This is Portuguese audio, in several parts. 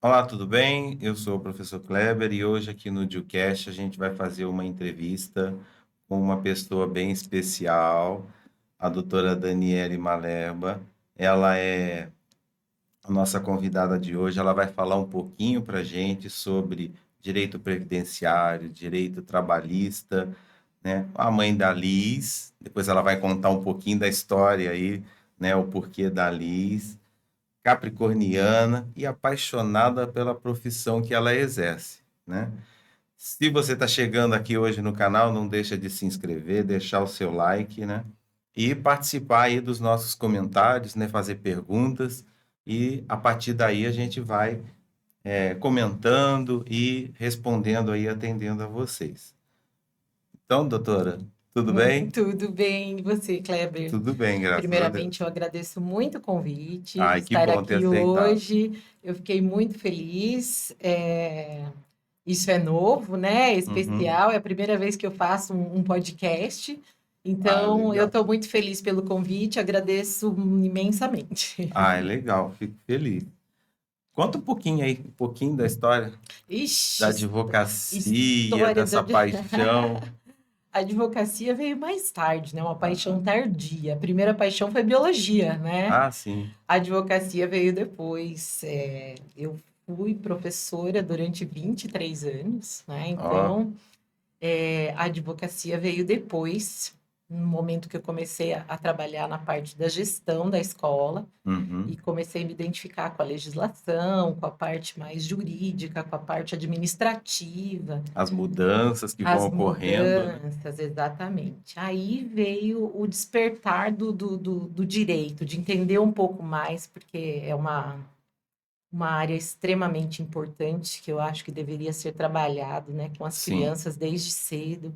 Olá, tudo bem? Eu sou o professor Kleber e hoje aqui no Dilcast a gente vai fazer uma entrevista com uma pessoa bem especial, a doutora Daniele Maleba. Ela é a nossa convidada de hoje. Ela vai falar um pouquinho para a gente sobre direito previdenciário, direito trabalhista, né? A mãe da Liz, depois ela vai contar um pouquinho da história aí, né? O porquê da Liz, capricorniana e apaixonada pela profissão que ela exerce, né? Se você está chegando aqui hoje no canal, não deixa de se inscrever, deixar o seu like, né? E participar aí dos nossos comentários, né? Fazer perguntas e a partir daí a gente vai comentando e respondendo aí, atendendo a vocês. Então, doutora, tudo bem? Tudo bem, e você, Kleber? Tudo bem, graças a Primeiramente, Deus. eu agradeço muito o convite de Ai, que estar bom ter aqui aceitado. hoje. Eu fiquei muito feliz. Isso é novo, né? É Uhum. especial. É a primeira vez que eu faço um podcast. Ah, Então, eu legal. estou muito feliz pelo convite. Agradeço imensamente. Ah, é legal, fico feliz. Conta um pouquinho aí, um pouquinho da história da Ixi, advocacia, história da dessa paixão. a advocacia veio mais tarde, né? Uma paixão Aham. tardia. A primeira paixão foi biologia, né? Ah, sim. A advocacia veio depois. Eu fui professora durante 23 anos, né? Ó. Então, a advocacia veio depois, no momento que eu comecei a trabalhar na parte da gestão da escola e Uhum. comecei a me identificar com a legislação, com a parte mais jurídica, com a parte administrativa. As mudanças que vão As ocorrendo, né? mudanças, exatamente. Aí veio o despertar do direito, de entender um pouco mais, porque é uma área extremamente importante que eu acho que deveria ser trabalhado, né, com as Sim, crianças desde cedo.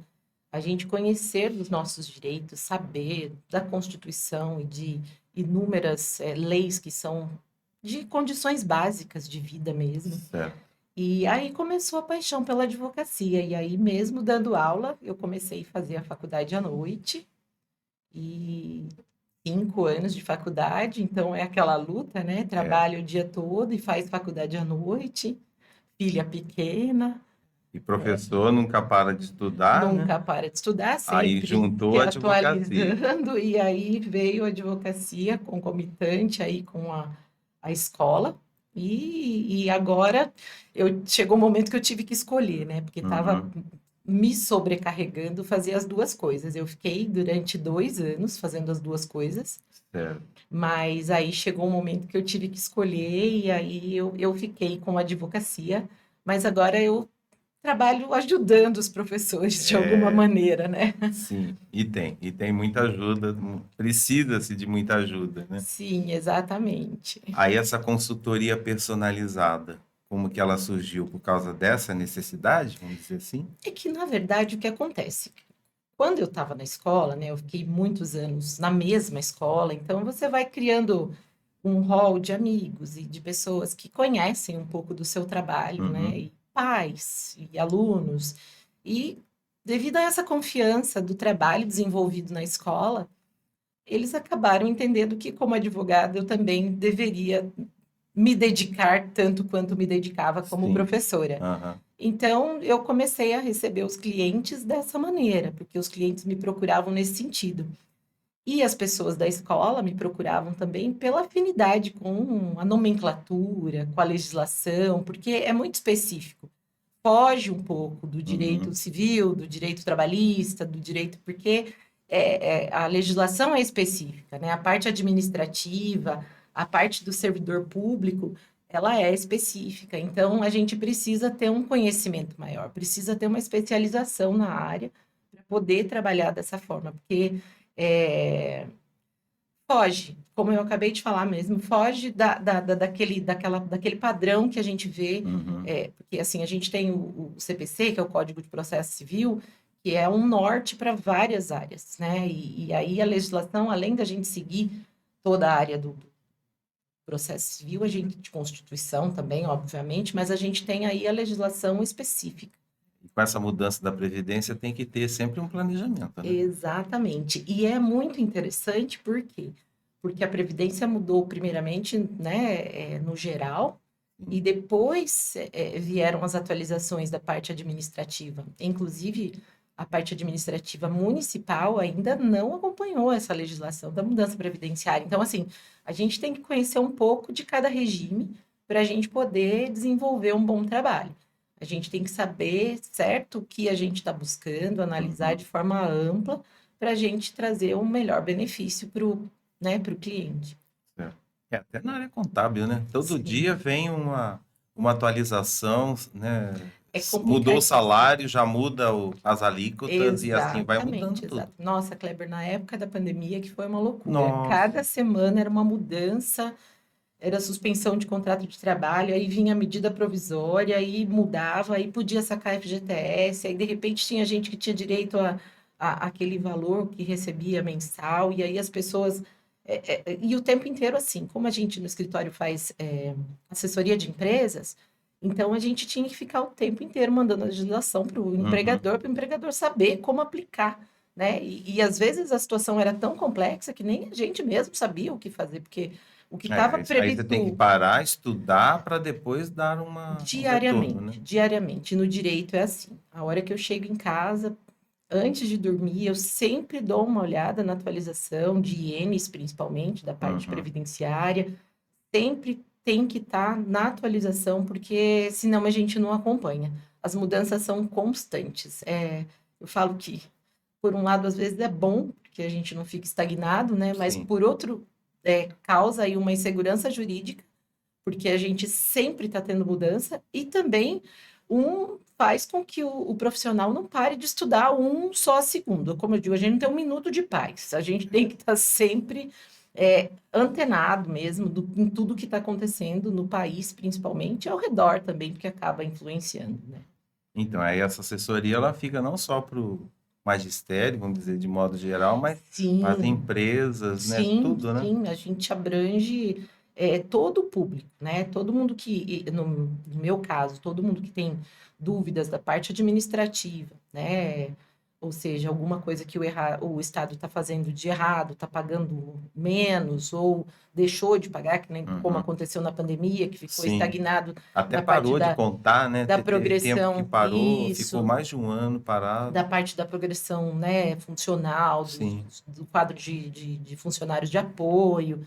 A gente conhecer dos nossos direitos, saber da Constituição e de inúmeras leis que são de condições básicas de vida mesmo. certo. E aí começou a paixão pela advocacia. E aí, mesmo dando aula, eu comecei a fazer a faculdade à noite. E 5 anos de faculdade, então é aquela luta, né? É. Trabalha o dia todo e faz faculdade à noite, filha pequena, E professor nunca para de estudar, né? nunca para de estudar, Aí sempre juntou se a advocacia. atualizando. E aí veio a advocacia concomitante aí com a escola. E agora chegou o momento que eu tive que escolher, né? Porque estava Uhum. me sobrecarregando fazer as duas coisas. Eu fiquei durante 2 anos fazendo as duas coisas, Certo. mas aí chegou um momento que eu tive que escolher, e aí eu fiquei com a advocacia, mas agora eu trabalho ajudando os professores de alguma É, maneira, né? sim, e tem muita ajuda, precisa-se de muita ajuda, né? Sim, exatamente. Aí essa consultoria personalizada, como que ela surgiu? Por causa dessa necessidade, vamos dizer assim? É que, na verdade, o que acontece? Quando eu estava na escola, né, eu fiquei muitos anos na mesma escola, então você vai criando um hall de amigos e de pessoas que conhecem um pouco do seu trabalho, né, Uhum. e pais e alunos. E devido a essa confiança do trabalho desenvolvido na escola, eles acabaram entendendo que, como advogada, eu também deveria me dedicar tanto quanto me dedicava como Sim. professora. Aham. Então, eu comecei a receber os clientes dessa maneira, porque os clientes me procuravam nesse sentido. E as pessoas da escola me procuravam também pela afinidade com a nomenclatura, com a legislação, porque é muito específico. Foge um pouco do direito Uhum. civil, do direito trabalhista, do direito, porque a legislação é específica, né? A parte administrativa, a parte do servidor público, ela é específica. Então, a gente precisa ter um conhecimento maior, precisa ter uma especialização na área para poder trabalhar dessa forma, porque é, foge, como eu acabei de falar mesmo, foge daquele padrão que a gente vê, Uhum. porque assim, a gente tem o CPC, que é o Código de Processo Civil, que é um norte para várias áreas, né? E aí a legislação, além da gente seguir toda a área do processo civil, a gente, de Constituição também, obviamente, mas a gente tem aí a legislação específica. E com essa mudança da Previdência tem que ter sempre um planejamento, né? Exatamente. E é muito interessante, por quê? Porque a Previdência mudou primeiramente, né, no geral, E depois vieram as atualizações da parte administrativa. Inclusive, a parte administrativa municipal ainda não acompanhou essa legislação da mudança previdenciária. Então, assim, a gente tem que conhecer um pouco de cada regime para a gente poder desenvolver um bom trabalho. A gente tem que saber, certo, o que a gente está buscando, analisar Uhum. de forma ampla para a gente trazer um melhor benefício para o, né, para o cliente. Certo. Até na área contábil, né? Todo dia Sim, vem uma atualização, né? é Mudou o complicadíssimo. salário, já muda as alíquotas e assim vai mudando Exatamente, tudo. exato. Nossa, Kleber, na época da pandemia que foi uma loucura. Nossa, Cada semana era uma mudança, era suspensão de contrato de trabalho, aí vinha a medida provisória, aí mudava, aí podia sacar FGTS, aí de repente tinha gente que tinha direito aquele valor que recebia mensal, e aí as pessoas. E o tempo inteiro assim, como a gente no escritório faz assessoria de empresas, então a gente tinha que ficar o tempo inteiro mandando a legislação uhum. para o empregador saber como aplicar, né? E às vezes a situação era tão complexa que nem a gente mesmo sabia o que fazer, porque o que estava Aí você tem que previsto parar, estudar para depois dar um retorno, né? diariamente, diariamente, no direito é assim. A hora que eu chego em casa, antes de dormir, eu sempre dou uma olhada na atualização de ienes, principalmente, da parte Uhum. previdenciária. Sempre tem que estar na atualização, porque senão a gente não acompanha. As mudanças são constantes. Eu falo que, por um lado, às vezes é bom, porque a gente não fica estagnado, né? Mas, Sim. por outro, causa aí uma insegurança jurídica, porque a gente sempre está tendo mudança, e também faz com que o profissional não pare de estudar um só segundo. Como eu digo, a gente não tem um minuto de paz. A gente tem que estar sempre antenado mesmo em tudo que está acontecendo no país, principalmente, e ao redor também, porque acaba influenciando, né? Então, aí essa assessoria ela fica não só para o magistério, vamos dizer, de modo geral, mas para as Sim, empresas, né? sim, Tudo, né? sim, a gente abrange todo o público, né? Todo mundo no meu caso, todo mundo que tem dúvidas da parte administrativa, né? Ou seja, alguma coisa que o Estado está fazendo de errado, está pagando menos, ou deixou de pagar, que nem como Uhum. aconteceu na pandemia, que ficou Sim. estagnado Até na parte parou de contar, né? da Teve tempo que progressão, parou, ficou isso, mais de um ano da parado. parte da progressão, né, funcional, Sim. do quadro de funcionários de apoio.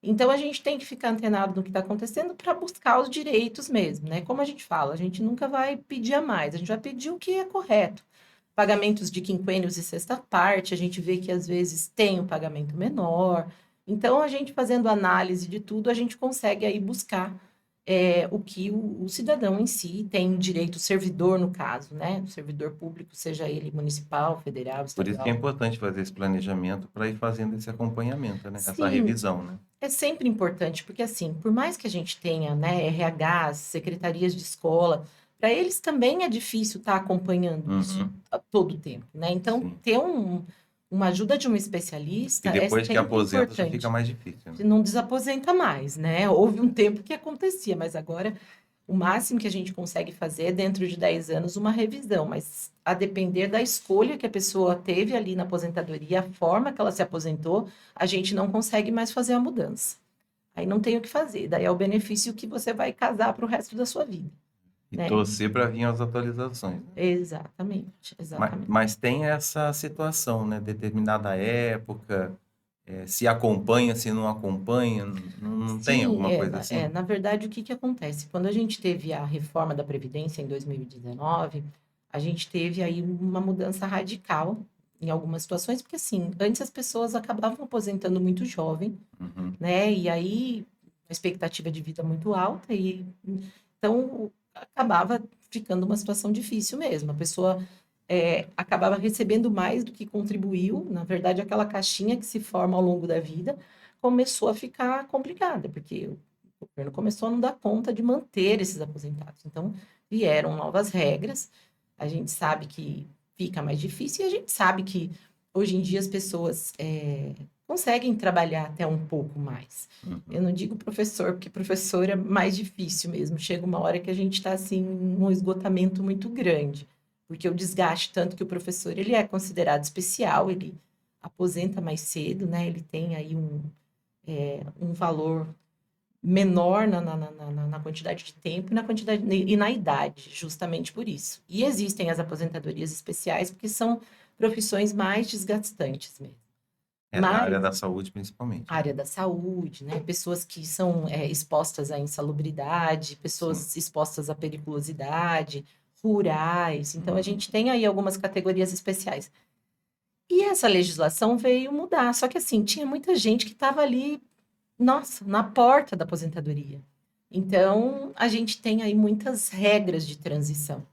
Então, a gente tem que ficar antenado no que está acontecendo para buscar os direitos mesmo, né? Como a gente fala, a gente nunca vai pedir a mais, a gente vai pedir o que é correto. Pagamentos de quinquênios e sexta parte, a gente vê que às vezes tem um pagamento menor. Então, a gente fazendo análise de tudo, a gente consegue aí buscar o que o cidadão em si tem direito, o servidor, no caso, né? O servidor público, seja ele municipal, federal, Por isso que é estadual. importante fazer esse planejamento para ir fazendo esse acompanhamento, né? Essa Sim, revisão, né? é sempre importante, porque assim, por mais que a gente tenha, né, RH, secretarias de escola, para eles também é difícil estar acompanhando isso Uhum. a todo tempo, né? Então, Sim. ter uma ajuda de um E especialista é depois que sempre aposenta já fica importante. mais difícil, né? Você não desaposenta mais, né? Houve um tempo que acontecia, mas agora o máximo que a gente consegue fazer é, dentro de 10 anos, uma revisão, mas a depender da escolha que a pessoa teve ali na aposentadoria, a forma que ela se aposentou, a gente não consegue mais fazer a mudança. Aí não tem o que fazer, daí é o benefício que você vai casar para o resto da sua vida, E né? torcer para vir as atualizações, né? Exatamente, exatamente. Mas tem essa situação, né? Determinada época, se acompanha, se não acompanha, não tem Sim, alguma coisa assim? na verdade, o que que acontece? Quando a gente teve a reforma da Previdência em 2019, a gente teve aí uma mudança radical em algumas situações, porque assim, antes as pessoas acabavam aposentando muito jovem, Uhum. né? E aí a expectativa de vida muito alta e então acabava ficando uma situação difícil mesmo. A pessoa acabava recebendo mais do que contribuiu. Na verdade, aquela caixinha que se forma ao longo da vida começou a ficar complicada, porque o governo começou a não dar conta de manter esses aposentados. Então, vieram novas regras. A gente sabe que fica mais difícil e a gente sabe que hoje em dia as pessoas conseguem trabalhar até um pouco mais. Eu Uhum. não digo professor, porque professor é mais difícil mesmo. Chega uma hora que a gente está assim, num esgotamento muito grande, porque o desgaste, tanto que o professor ele é considerado especial, ele aposenta mais cedo, né? Ele tem aí um valor menor na quantidade de tempo e na quantidade e na idade, justamente por isso. E existem as aposentadorias especiais, porque são profissões mais desgastantes mesmo. Na Mas área da saúde, principalmente, né? área da saúde, né? Pessoas que são expostas à insalubridade, Sim. pessoas expostas à periculosidade, rurais. Então, a Uhum. gente tem aí algumas categorias especiais. E essa legislação veio mudar. Só que, assim, tinha muita gente que estava ali, nossa, na porta da aposentadoria. Então, a gente tem aí muitas regras de transição.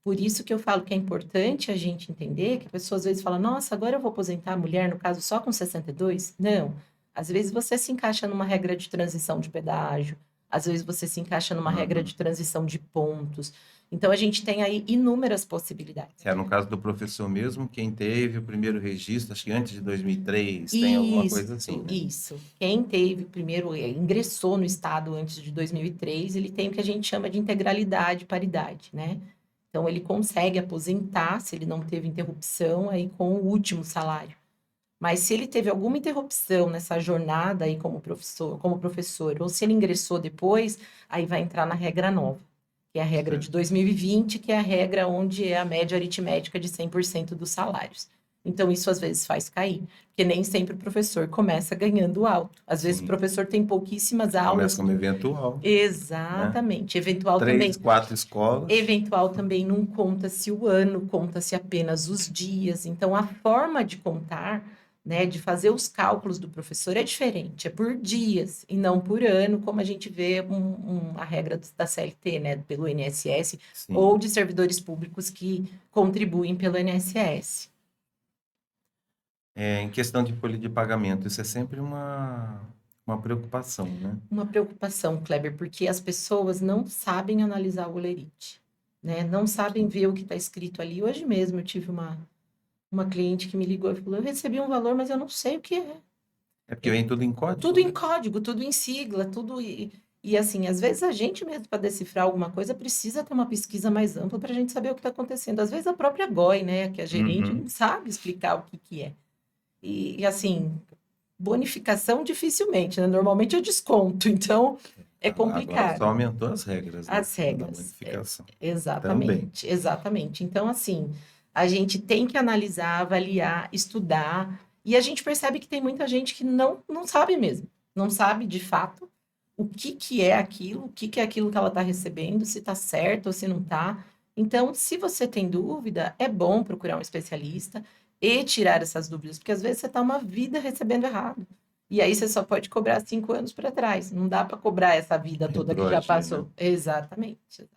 Por isso que eu falo que é importante a gente entender que a pessoa às vezes fala, nossa, agora eu vou aposentar a mulher, no caso, só com 62. Não. Às vezes você se encaixa numa regra de transição de pedágio, às vezes você se encaixa numa regra Uhum. de transição de pontos. Então, a gente tem aí inúmeras possibilidades. É, no caso do professor mesmo, quem teve o primeiro registro, acho que antes de 2003, tem alguma coisa assim, né? Isso. Quem teve primeiro, ingressou no Estado antes de 2003, ele tem o que a gente chama de integralidade e paridade, né? Então, ele consegue aposentar, se ele não teve interrupção, aí com o último salário. Mas se ele teve alguma interrupção nessa jornada aí como professor, ou se ele ingressou depois, aí vai entrar na regra nova, que é a regra de Certo. 2020, que é a regra onde é a média aritmética de 100% dos salários. Então, isso às vezes faz cair, porque nem sempre o professor começa ganhando alto. Às vezes o Sim. professor tem pouquíssimas Começa aulas. como eventual, né? Exatamente. Eventual Três, também. quatro escolas. Eventual também não conta-se o ano, conta-se apenas os dias. Então, a forma de contar, né, de fazer os cálculos do professor é diferente, é por dias e não por ano, como a gente vê a regra da CLT, né, pelo INSS, ou Sim. de servidores públicos que contribuem pelo INSS. Em questão de folha de pagamento, isso é sempre uma preocupação, né? Uma preocupação, Kleber, porque as pessoas não sabem analisar o holerite, né? Não sabem ver o que está escrito ali. Hoje mesmo eu tive uma cliente que me ligou e falou: eu recebi um valor, mas eu não sei o que é. É porque vem tudo em Tudo código, em né? código, tudo em sigla, tudo. E assim, às vezes a gente mesmo, para decifrar alguma coisa, precisa ter uma pesquisa mais ampla para a gente saber o que está acontecendo. Às vezes a própria GOI, né, que é a gerente, Uhum. não sabe explicar o que, que é. E assim, bonificação dificilmente, né? Normalmente eu desconto, então é Agora só complicado. aumentou as regras, né? As Da regras, bonificação. Também. exatamente, exatamente. Então, assim, a gente tem que analisar, avaliar, estudar, e a gente percebe que tem muita gente que não sabe mesmo, não sabe de fato o que que é aquilo, o que que é aquilo que ela está recebendo, se está certo ou se não está. Então, se você tem dúvida, é bom procurar um especialista e tirar essas dúvidas, porque às vezes você está uma vida recebendo errado. E aí você só pode cobrar 5 anos para trás. Não dá para cobrar essa vida toda que já Retroagir, né? passou. Exatamente.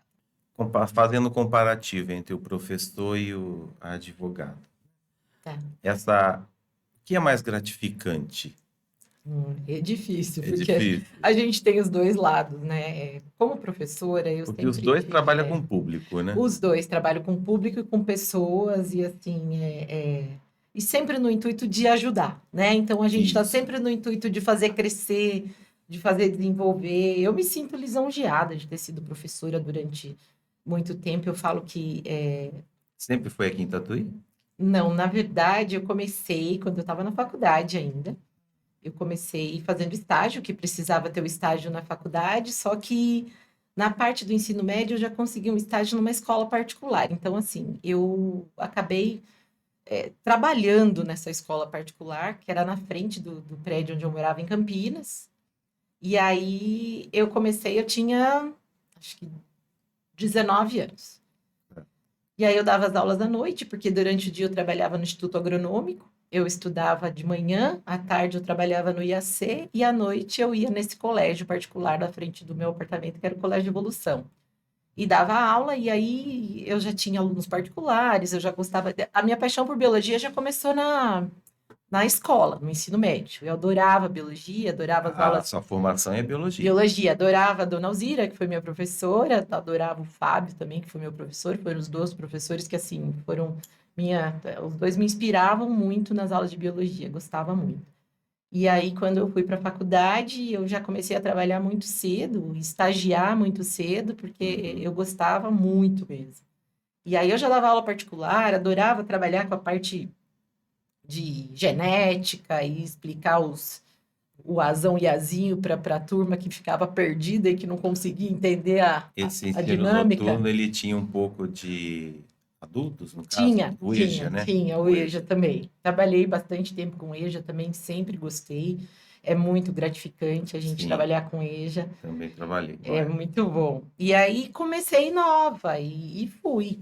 Fazendo um comparativo entre o professor e o advogado. Tá. O que é mais gratificante? É difícil, É porque difícil. a gente tem os dois lados, né? Como professora, eu Porque os sempre dois tive. trabalham com o público, né? Os dois trabalham com público e com pessoas, e assim, e sempre no intuito de ajudar, né? Então a gente está Isso. sempre no intuito de fazer crescer, de fazer desenvolver. Eu me sinto lisonjeada de ter sido professora durante muito tempo. Eu falo que Sempre foi aqui em Tatuí? não, na verdade, eu comecei quando eu estava na faculdade ainda. Eu comecei fazendo estágio, que precisava ter o estágio na faculdade, só que na parte do ensino médio eu já consegui um estágio numa escola particular. Então, assim, eu acabei trabalhando nessa escola particular, que era na frente do prédio onde eu morava em Campinas. E aí eu comecei, eu tinha acho que 19 anos. E aí eu dava as aulas à noite, porque durante o dia eu trabalhava no Instituto Agronômico, eu estudava de manhã, à tarde eu trabalhava no IAC e à noite eu ia nesse colégio particular na frente do meu apartamento, que era o Colégio Evolução. E dava aula, e aí eu já tinha alunos particulares, eu já gostava. A minha paixão por biologia já começou na escola, no ensino médio. Eu adorava biologia, adorava as A aulas sua formação é biologia. biologia, adorava a dona Alzira, que foi minha professora, adorava o Fábio também, que foi meu professor, foram os dois professores que, assim, os dois me inspiravam muito nas aulas de biologia, gostava muito. E aí, quando eu fui para a faculdade, eu já comecei a trabalhar muito cedo, estagiar muito cedo, porque Uhum. eu gostava muito mesmo. E aí eu já dava aula particular, adorava trabalhar com a parte de genética e explicar o Azão e Azinho para a turma que ficava perdida e que não conseguia entender Esse a ensino dinâmica. noturno, ele tinha um pouco de adultos, no caso, Tinha, o EJA, tinha, né? tinha, o O EJA EJA, também. Trabalhei bastante tempo com EJA também, sempre gostei. É muito gratificante a gente sim, trabalhar com EJA, também trabalhei com é ela. muito bom. E aí comecei nova e fui.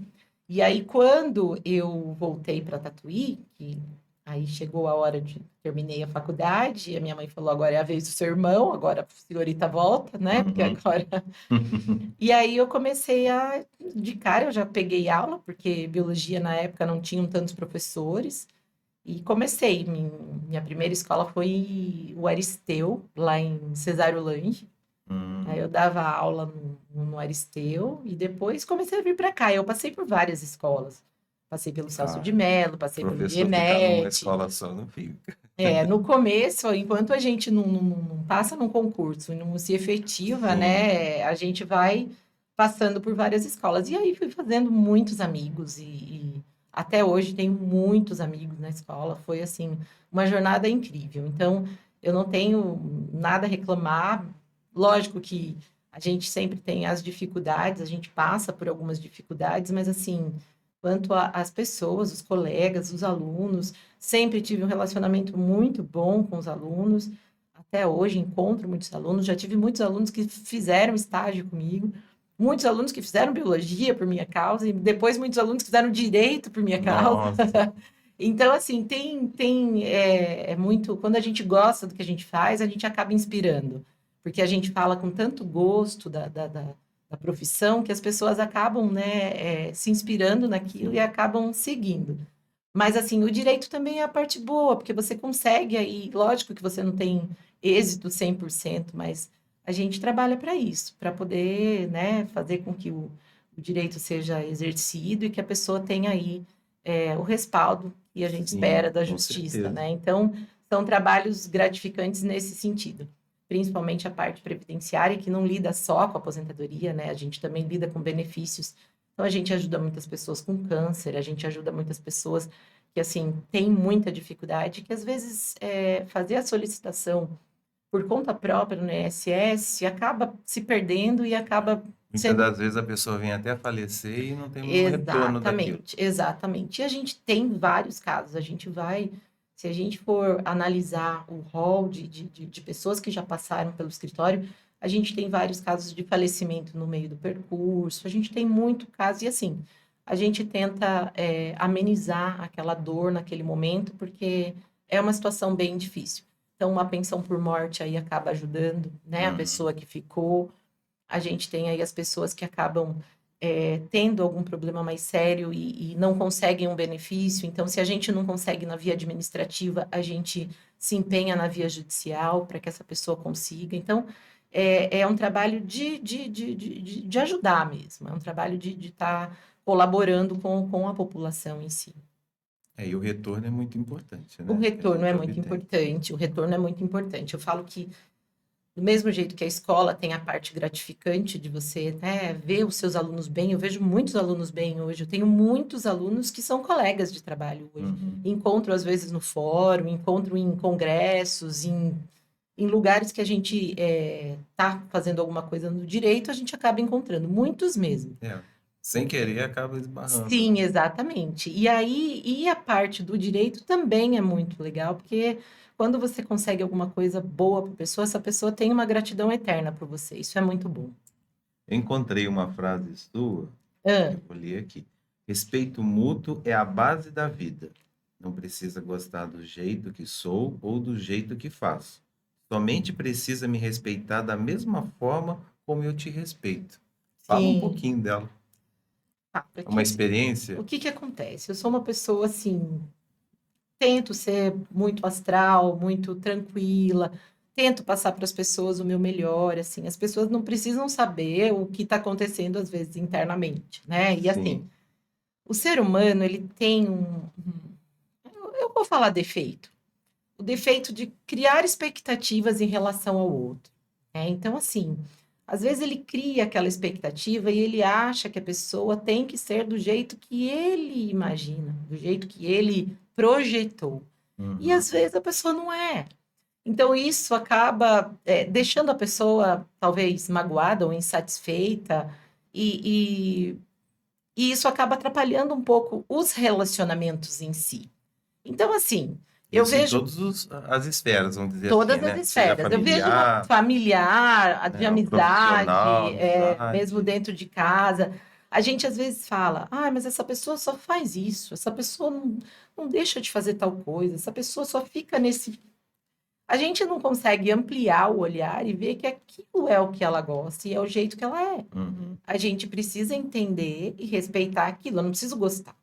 E aí quando eu voltei para Tatuí, que aí chegou a hora de terminei a faculdade, e a minha mãe falou: agora é a vez do seu irmão, agora a senhorita volta, né? Porque Uhum. agora e aí eu comecei a, de cara, eu já peguei aula, porque biologia na época não tinham tantos professores, e comecei. Minha primeira escola foi o Aristeu, lá em Cesário Lange. Aí eu Hum, dava aula no Aristeu, e depois comecei a vir para cá. Eu passei por várias escolas. Passei pelo Celso de ah, Mello, passei pelo professor ficar numa IEMET. escola só não fica. No começo, enquanto a gente não passa num concurso e não se efetiva, Sim, né, a gente vai passando por várias escolas. E aí fui fazendo muitos amigos e até hoje tenho muitos amigos na escola. Foi, assim, uma jornada incrível. Então, eu não tenho nada a reclamar. Lógico que a gente sempre tem as dificuldades, a gente passa por algumas dificuldades, mas, assim, quanto às pessoas, os colegas, os alunos, sempre tive um relacionamento muito bom com os alunos. Até hoje encontro muitos alunos, já tive muitos alunos que fizeram estágio comigo, muitos alunos que fizeram biologia por minha causa, e depois muitos alunos que fizeram direito por minha causa. nossa, Então, assim, é muito. Quando a gente gosta do que a gente faz, a gente acaba inspirando, porque a gente fala com tanto gosto da profissão que as pessoas acabam, né, se inspirando naquilo e sim, acabam seguindo. Mas, assim, o direito também é a parte boa, porque você consegue aí, lógico que você não tem êxito 100%, mas a gente trabalha para isso, para poder, né, fazer com que o direito seja exercido e que a pessoa tenha aí o respaldo que a gente espera sim, da com justiça, certeza. né? Então, são trabalhos gratificantes nesse sentido, principalmente a parte previdenciária, que não lida só com a aposentadoria, né? A gente também lida com benefícios. Então, a gente ajuda muitas pessoas com câncer, a gente ajuda muitas pessoas que, assim, têm muita dificuldade, que às vezes fazer a solicitação por conta própria no INSS acaba se perdendo e acaba Muitas sendo. das vezes a pessoa vem até a falecer e não tem um retorno daquilo. Exatamente, exatamente. E a gente tem vários casos, a gente vai, se a gente for analisar o rol de pessoas que já passaram pelo escritório, a gente tem vários casos de falecimento no meio do percurso, a gente tem muito caso, e assim, a gente tenta amenizar aquela dor naquele momento, porque é uma situação bem difícil. Então, uma pensão por morte aí acaba ajudando, né, a Uhum. pessoa que ficou. A gente tem aí as pessoas que acabam tendo algum problema mais sério e não conseguem um benefício. Então, se a gente não consegue na via administrativa, a gente se empenha na via judicial para que essa pessoa consiga. Então, é um trabalho de ajudar mesmo, é um trabalho de estar colaborando com a população em si. É, e o retorno é muito importante, O né? Que a retorno é gente muito obtém. importante, o retorno é muito importante. Eu falo que do mesmo jeito que a escola tem a parte gratificante de você, né, ver os seus alunos bem, eu vejo muitos alunos bem hoje. Eu tenho muitos alunos que são colegas de trabalho hoje. Uhum. Encontro, às vezes, no fórum, encontro em congressos, em lugares que a gente está fazendo alguma coisa no direito, a gente acaba encontrando, muitos mesmo. É, sem querer acaba esbarrando, né? Sim, exatamente. E aí, e a parte do direito também é muito legal, porque quando você consegue alguma coisa boa para a pessoa, essa pessoa tem uma gratidão eterna por você. Isso é muito bom. Eu encontrei uma frase sua, Hã? eu vou ler aqui. Respeito mútuo é a base da vida. Não precisa gostar do jeito que sou ou do jeito que faço. Somente precisa me respeitar da mesma forma como eu te respeito. Fala um Sim. pouquinho dela. Tá, É uma porque o experiência? que que acontece? Eu sou uma pessoa assim, tento ser muito astral, muito tranquila, tento passar para as pessoas o meu melhor, assim. As pessoas não precisam saber o que está acontecendo às vezes internamente, né? E assim, Sim. o ser humano, ele tem eu vou falar defeito. O defeito de criar expectativas em relação ao outro. Então, assim, às vezes ele cria aquela expectativa e ele acha que a pessoa tem que ser do jeito que ele imagina, do jeito que ele projetou. E Uhum. às vezes a pessoa não é. Então, isso acaba deixando a pessoa talvez magoada ou insatisfeita, e, e isso acaba atrapalhando um pouco os relacionamentos em si. Então, assim, eu Isso em vejo todas as esferas, vamos dizer assim, todas as né? Seja esferas. Eu vejo familiar, familiar, de né, profissional, amizade, mesmo amizade. dentro de casa. A gente às vezes fala, ah, mas essa pessoa só faz isso, essa pessoa não deixa de fazer tal coisa, essa pessoa só fica nesse. A gente não consegue ampliar o olhar e ver que aquilo é o que ela gosta e é o jeito que ela é. Uhum. A gente precisa entender e respeitar aquilo. Eu não preciso gostar.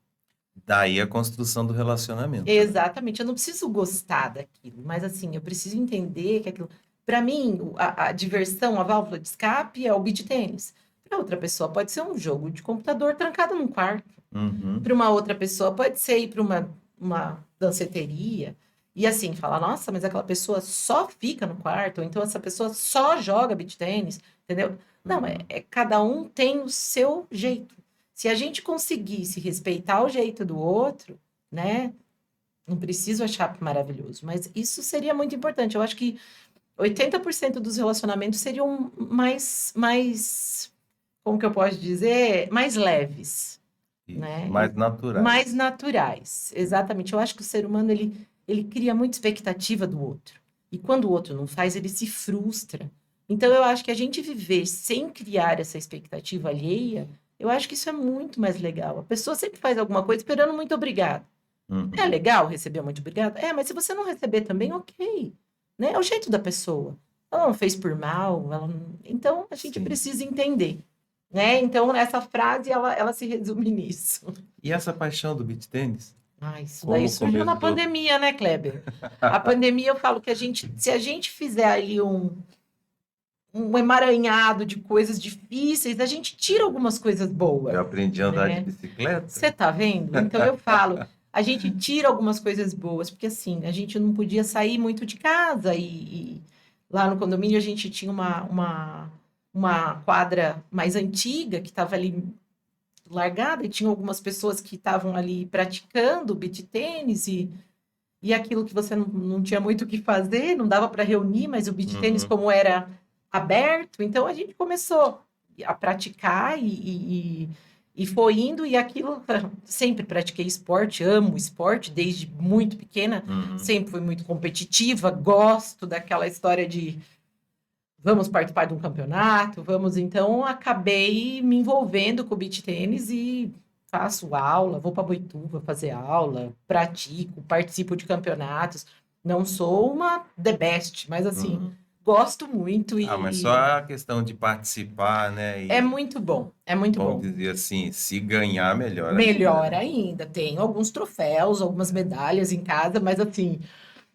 Daí a construção do relacionamento, né? Exatamente, eu não preciso gostar daquilo, mas assim, eu preciso entender que aquilo. Para mim, a diversão, a válvula de escape é o beach tênis. Para outra pessoa, pode ser um jogo de computador trancado num quarto. Uhum. Para uma outra pessoa, pode ser ir para uma danceteria e assim, falar: nossa, mas aquela pessoa só fica no quarto, ou então essa pessoa só joga beach tênis, entendeu? Não, Uhum. cada um tem o seu jeito. Se a gente conseguisse respeitar o jeito do outro, né? Não preciso achar maravilhoso, mas isso seria muito importante. Eu acho que 80% dos relacionamentos seriam como que eu posso dizer? Mais leves, Isso, né? mais Mais naturais. naturais. Exatamente. Eu acho que o ser humano, ele cria muita expectativa do outro. E quando o outro não faz, ele se frustra. Então, eu acho que a gente viver sem criar essa expectativa alheia, eu acho que isso é muito mais legal. A pessoa sempre faz alguma coisa esperando muito obrigado. É Uhum. legal receber muito obrigado? É, mas se você não receber também, ok. Né? É o jeito da pessoa. Ela não fez por mal, então a gente Sim. precisa entender. Né? Então, essa frase, ela se resume nisso. E essa paixão do beach tênis? Ah, isso daí Como surgiu na começou? pandemia, né, Kleber? A pandemia, eu falo que se a gente fizer ali um emaranhado de coisas difíceis, a gente tira algumas coisas Eu boas, aprendi a andar de né? bicicleta? Você tá vendo? Então eu falo, a gente tira algumas coisas boas, porque assim, a gente não podia sair muito de casa e lá no condomínio a gente tinha uma quadra mais antiga que estava ali largada e tinha algumas pessoas que estavam ali praticando beach tênis e aquilo que você não tinha muito o que fazer, não dava para reunir, mas o beach tênis Uhum. como era aberto, então a gente começou a praticar e foi indo, e aquilo, sempre pratiquei esporte, amo esporte, desde muito pequena, Uhum. sempre fui muito competitiva, gosto daquela história de vamos participar de um campeonato, vamos, então acabei me envolvendo com o beach tênis e faço aula, vou para Boituva fazer aula, pratico, participo de campeonatos, não sou uma the best, mas assim, Uhum. gosto muito Ah, mas só a questão de participar, né? é E muito bom, é muito vamos bom. dizer assim, se ganhar, melhor ainda, Melhor né? ainda, tenho alguns troféus, algumas medalhas em casa, mas assim,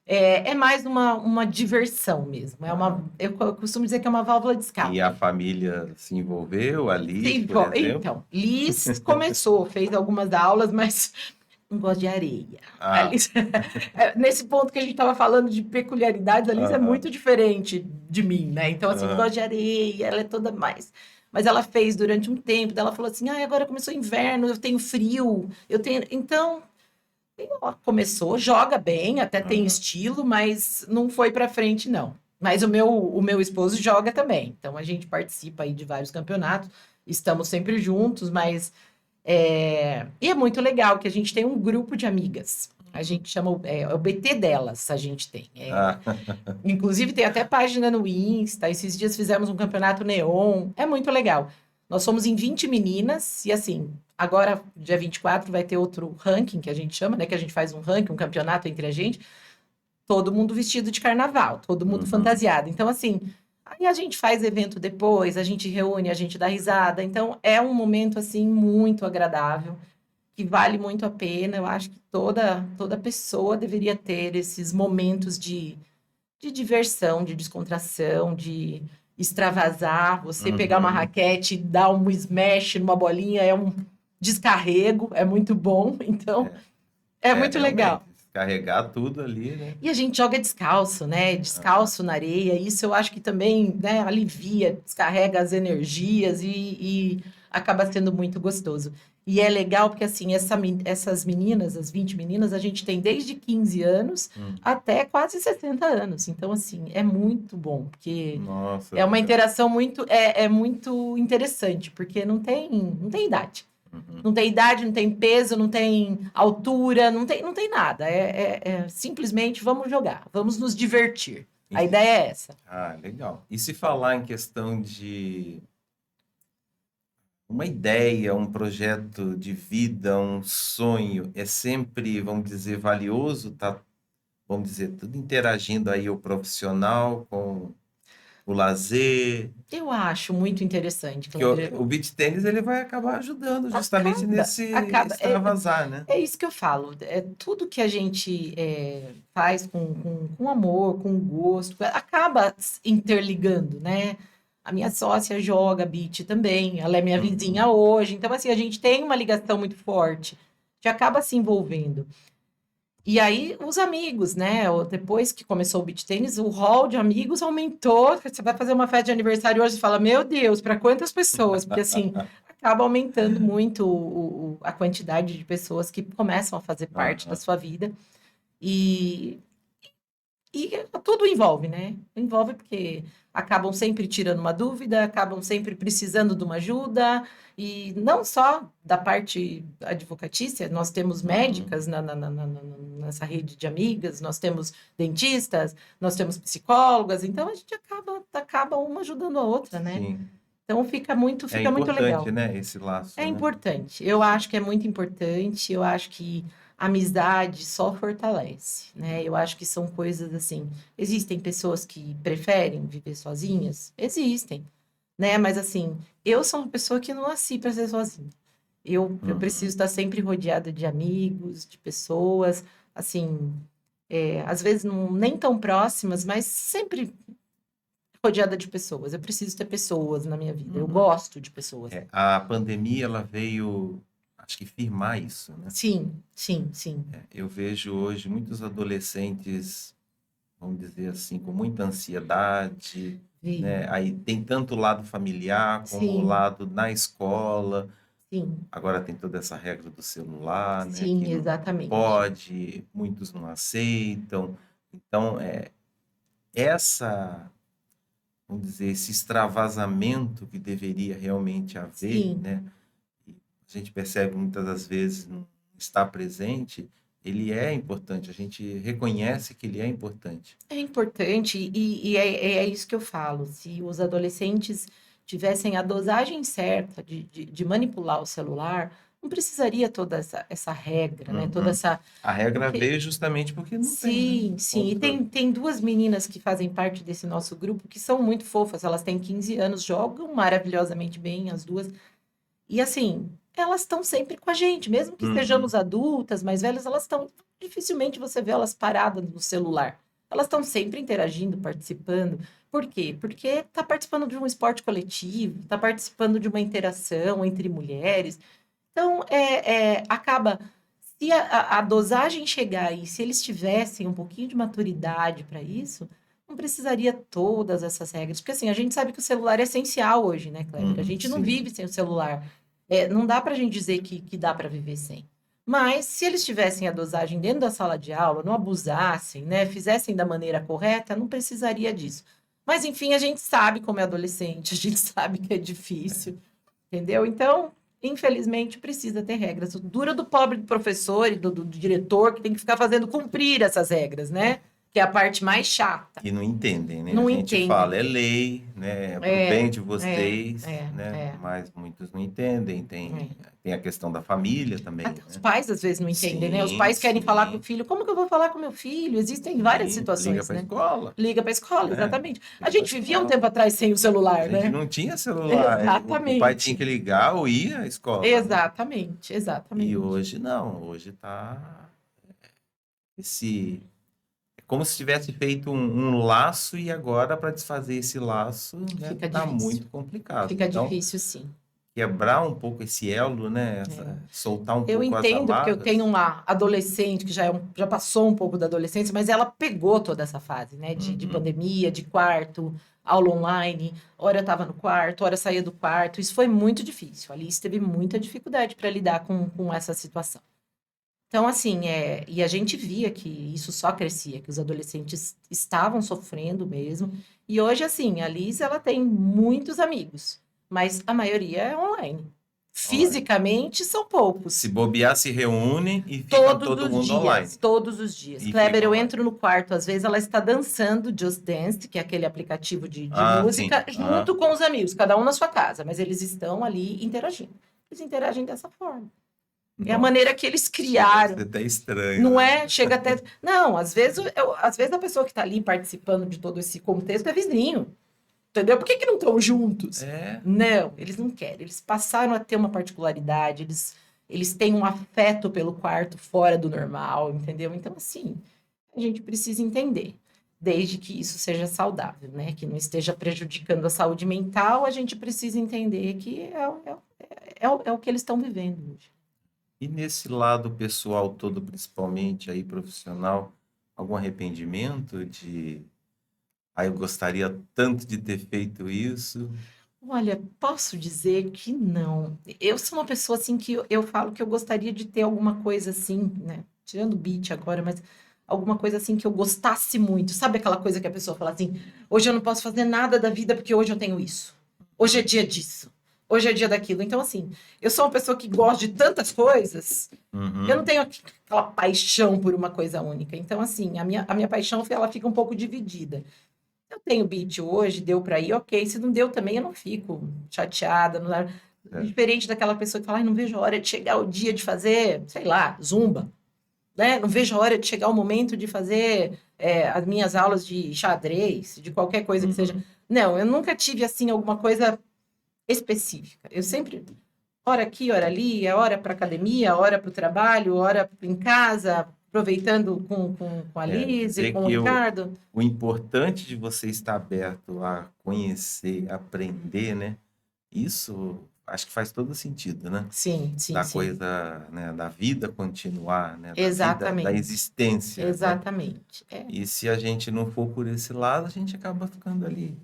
é mais uma diversão mesmo. Ah. Eu costumo dizer que é uma válvula de E a escape. família se envolveu, a Liz, Sim, por exemplo? então, Liz começou, fez algumas aulas, mas não gosta de areia. A Ah, Liz, nesse ponto que a gente estava falando de peculiaridades, a Liz é aham, muito diferente de mim, né? Então, assim, não gosta aham. de areia, ela é toda mais. Mas ela fez durante um tempo, daí ela falou assim: ah, agora começou o inverno, eu tenho frio, eu tenho. Então, ela começou, joga bem, até tem Aham. estilo, mas não foi para frente, não. Mas o meu esposo joga também. Então a gente participa aí de vários campeonatos, estamos sempre juntos, mas e é muito legal que a gente tem um grupo de amigas. A gente chama o BT delas, a gente tem. Ah, Inclusive tem até página no Insta. Esses dias fizemos um campeonato neon. É muito legal. Nós somos em 20 meninas e assim, agora dia 24 vai ter outro ranking que a gente chama, né, que a gente faz um ranking, um campeonato entre a gente, todo mundo vestido de carnaval, todo mundo uhum. fantasiado. Então assim, aí a gente faz evento depois, a gente reúne, a gente dá risada. Então é um momento assim muito agradável, que vale muito a pena. Eu acho que toda pessoa deveria ter esses momentos de diversão, de descontração, de extravasar. Você pegar uma Uhum. raquete e dar um smash numa bolinha é um descarrego, é muito bom. Então, É, é é muito legal. realmente, descarregar tudo ali, né? E a gente joga descalço, né? Aham. Descalço na areia. Isso eu acho que também, né, alivia, descarrega as energias e acaba sendo muito gostoso. E é legal porque, assim, essas meninas, as 20 meninas, a gente tem desde 15 anos até quase 60 anos. Então, assim, é muito bom, porque Nossa, é uma interação muito interessante, porque não tem idade. uhum. Não tem idade, não tem peso, não tem altura, não tem nada. Simplesmente vamos jogar, vamos nos divertir. A E- ideia é essa. Ah, legal. E se falar em questão de uma ideia, um projeto de vida, um sonho, é sempre, vamos dizer, valioso, tá, vamos dizer, tudo interagindo aí o profissional com o lazer, Eu acho muito interessante, porque Kleber. o beach tênis ele vai acabar ajudando justamente Acaba, nesse acaba. extravasar, né? É isso que eu falo. É tudo que a gente faz com amor, com gosto, acaba interligando, né? A minha sócia joga beach também, ela é minha vizinha Uhum, hoje. Então, assim, a gente tem uma ligação muito forte, que acaba se envolvendo. E aí, os amigos, né? Depois que começou o beach tênis, o hall de amigos aumentou. Você vai fazer uma festa de aniversário hoje e fala, meu Deus, para quantas pessoas? Porque assim, acaba aumentando muito a quantidade de pessoas que começam a fazer parte da aham, sua vida. E e tudo envolve, né? Envolve porque acabam sempre tirando uma dúvida, acabam sempre precisando de uma ajuda, e não só da parte advocatícia, nós temos uhum, médicas nessa rede de amigas, nós temos dentistas, nós temos psicólogas, então a gente acaba uma ajudando a outra, né? sim. Então É fica muito importante, legal. né, esse É laço, né? importante. Eu Sim. acho que é muito importante. Eu acho que a amizade só fortalece, né? Eu acho que são coisas assim. Existem pessoas que preferem viver sozinhas? Existem, né? Mas assim, eu sou uma pessoa que não nasci para ser sozinha. Eu preciso Uhum. estar sempre rodeada de amigos, de pessoas, assim, às vezes nem tão próximas, mas sempre rodeada de pessoas. Eu preciso ter pessoas na minha vida. Eu Uhum. gosto de pessoas. É, a pandemia ela veio, acho que firmar isso, né? Sim, sim, sim. Eu vejo hoje muitos adolescentes, vamos dizer assim, com muita ansiedade, Veio. né? Aí tem tanto o lado familiar como o Sim, lado na escola. sim, Agora tem toda essa regra do celular, né? Que sim, não exatamente. pode, muitos não aceitam. Então, essa, vamos dizer, esse extravasamento que deveria realmente haver, Sim, né? E a gente percebe muitas das vezes não está presente, ele é importante, a gente reconhece que ele é importante. é importante e é isso que eu falo. Se os adolescentes tivessem a dosagem certa de manipular o celular, não precisaria toda essa regra, né? Toda Uhum. essa. A regra Porque veio justamente porque não tem, né? sim, sim. E Controle. tem duas meninas que fazem parte desse nosso grupo que são muito fofas. Elas têm 15 anos, jogam maravilhosamente bem, as duas. E assim, elas estão sempre com a gente, mesmo que Uhum. sejamos adultas, mais velhas, elas estão. Dificilmente você vê elas paradas no celular. Elas estão sempre interagindo, participando. Por quê? Porque está participando de um esporte coletivo, está participando de uma interação entre mulheres. Então, acaba. Se a dosagem chegar aí, se eles tivessem um pouquinho de maturidade para isso, não precisaria todas essas regras. Porque assim, a gente sabe que o celular é essencial hoje, né, Kleber? A Uhum. gente não Sim. vive sem o celular. Não dá para a gente dizer que dá para viver sem. Mas se eles tivessem a dosagem dentro da sala de aula, não abusassem, né, fizessem da maneira correta, não precisaria disso. Mas enfim, a gente sabe como é adolescente, a gente sabe que é difícil, entendeu? Então, infelizmente, precisa ter regras. O dura do pobre do professor e do diretor que tem que ficar fazendo cumprir essas regras, né? Que é a parte mais chata. E não entendem, né? A Não gente entendem. fala, é lei, né? É para o É, bem de é, vocês, é, né? é, Mas muitos não entendem. é. Tem a questão da família também, Até os né? pais às vezes não entendem, né? Os Sim, pais querem falar com o sim, filho. Como que eu vou falar com meu filho? Existem várias sim. Liga situações, para a né? escola, Liga para a escola, né? exatamente. A Liga para a gente vivia um escola. tempo atrás sem o A celular, gente né? não tinha celular. O pai tinha Exatamente. que ligar ou ir à escola, né? Exatamente, E exatamente. hoje não. Hoje tá esse. É como se tivesse feito um laço e agora para desfazer esse laço, né? Fica Tá difícil. muito complicado. Fica Então, difícil, sim. quebrar um pouco esse elo, né? Soltar um Eu pouco as entendo, porque eu amarras. tenho uma adolescente que já passou um pouco da adolescência, mas ela pegou toda essa fase, né? De Uhum. pandemia, de quarto, aula online, hora eu estava no quarto, hora eu saía do quarto. Isso foi muito difícil. A Alice teve muita dificuldade para lidar com essa situação. Então, assim, e a gente via que isso só crescia, que os adolescentes estavam sofrendo mesmo. E hoje, assim, a Liz, ela tem muitos amigos, mas a maioria é online. Online. Fisicamente, são poucos. Se bobear, se reúne e fica todo mundo online. Todos os dias. E Kleber, fica eu online. entro no quarto, às vezes ela está dançando Just Dance, que é aquele aplicativo de Ah, sim. música, Aham. junto com os amigos, cada um na sua casa, mas eles estão ali interagindo. Eles interagem dessa forma. É a Nossa, maneira que eles chega a ser criaram. até estranho, Não né? é? Chega até. Não, às vezes a pessoa que está ali participando de todo esse contexto é vizinho. Entendeu? Por que, que não estão juntos? É. Não, eles não querem. Eles passaram a ter uma particularidade, eles têm um afeto pelo quarto fora do normal, entendeu? Então, assim, a gente precisa entender. Desde que isso seja saudável, né? Que não esteja prejudicando a saúde mental, a gente precisa entender que é o que eles estão vivendo hoje. E nesse lado pessoal todo, principalmente aí profissional, algum arrependimento de, eu gostaria tanto de ter feito isso? Olha, posso dizer que não. Eu sou uma pessoa assim que eu falo que eu gostaria de ter alguma coisa assim, né? Tirando o beat agora, mas alguma coisa assim que eu gostasse muito. Sabe aquela coisa que a pessoa fala assim: hoje eu não posso fazer nada da vida porque hoje eu tenho isso. Hoje é dia disso. Hoje é dia daquilo. Então, assim, eu sou uma pessoa que gosta de tantas coisas que eu não Uhum. tenho aquela paixão por uma coisa única. Então, assim, a minha paixão ela fica um pouco dividida. Eu tenho beat hoje, deu para ir, ok. Se não deu também, eu não fico chateada. É. Diferente daquela pessoa que fala, ai, não vejo a hora de chegar o dia de fazer, sei lá, zumba, né? Não vejo a hora de chegar o momento de fazer as minhas aulas de xadrez, de qualquer coisa que seja. Uhum. Não, eu nunca tive, assim, alguma coisa específica. Eu sempre, hora aqui, hora ali, é hora para academia, hora para o trabalho, hora em casa, aproveitando com a Lise, Dizer com o que Ricardo. o importante de você estar aberto a conhecer, aprender, né? Isso acho que faz todo sentido, né? Sim, sim, Da sim. coisa, né, da vida continuar, né? Da vida, da Exatamente, existência, né? exatamente, E se a gente não for por esse lado, a gente acaba ficando ali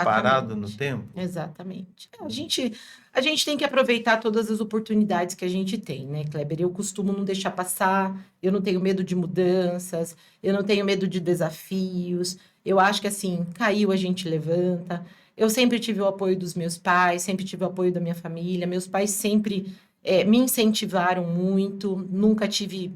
parado no exatamente, tempo. exatamente. A gente tem que aproveitar todas as oportunidades que a gente tem, né, Kleber? Eu costumo não deixar passar, eu não tenho medo de mudanças, eu não tenho medo de desafios. Eu acho que assim, caiu, a gente levanta. Eu sempre tive o apoio dos meus pais, sempre tive o apoio da minha família. Meus pais sempre me incentivaram muito, nunca tive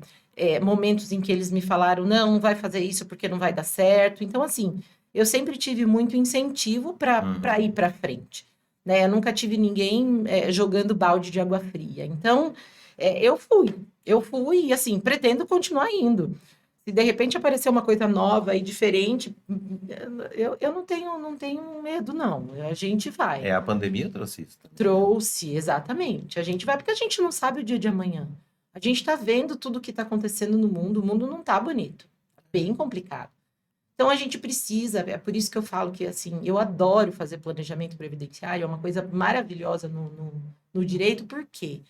momentos em que eles me falaram, não, não vai fazer isso porque não vai dar certo. Então, assim, eu sempre tive muito incentivo para Uhum. ir para frente, né? Eu nunca tive ninguém jogando balde de água fria. Então, eu fui e assim, pretendo continuar indo. Se de repente aparecer uma coisa nova e diferente, eu não tenho medo, não. A gente vai. A pandemia trouxe isso também, né? Trouxe, exatamente. A gente vai porque a gente não sabe o dia de amanhã. A gente está vendo tudo o que está acontecendo no mundo. O mundo não está bonito. Tá bem complicado. Então a gente precisa, é por isso que eu falo que assim, eu adoro fazer planejamento previdenciário, é uma coisa maravilhosa no direito, por quê?